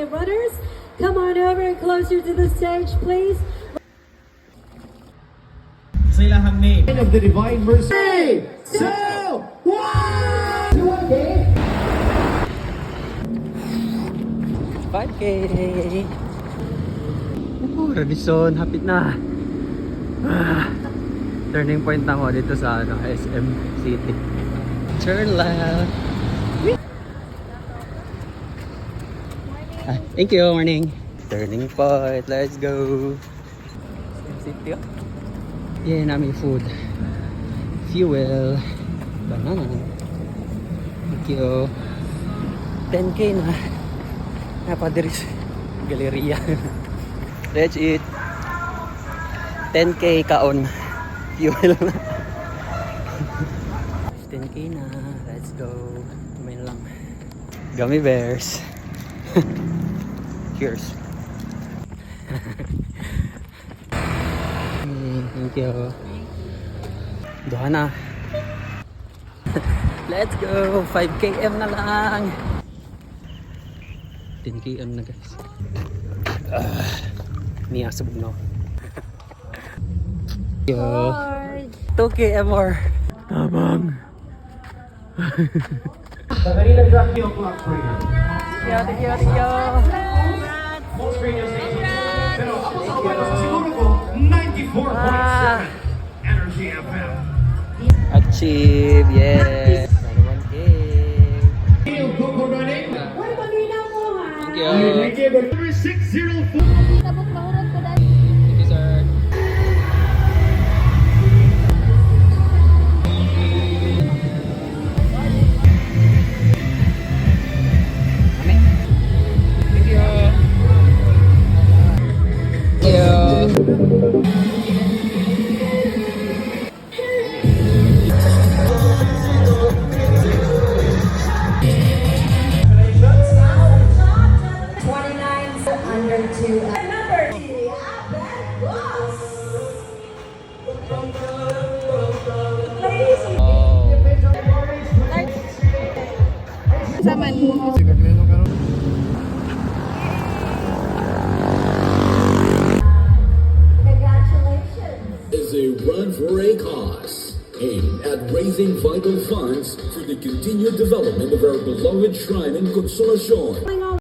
the runners. Come on over and closer to the stage, please. Sa ilahang name of the Divine Mercy. 3, 2, 1! 5K! Radisson, hapit na. Turning point na ako dito sa SM City. Turn left. Thank you, morning. Turning point, let's go. SM City, oh. Yeah, namin food. Fuel. Banana. Thank you. 10K na. Napadiris. Galeria. Let's eat. 10K kaon. Fuel na. 10K na. Let's go. Kumain lang. Gummy bears. Cheers. Thank you. Doha na. Let's go. 5km na lang. 10km na guys. Niya sabog no. Yo. 2km more. Tabang. sa kanina drop yung clock for you. Thank you. Most radio stations. Pero ako sa kapatid sa siguro ko, 94.7 Energy FM. Achieve, yes. 1K. Coco running. Thank you. Thank you. Number 604. Thank you, sir. Thank you. Thank you. Is a run for a cause aimed at raising vital funds for the continued development of our beloved shrine in Consolacion.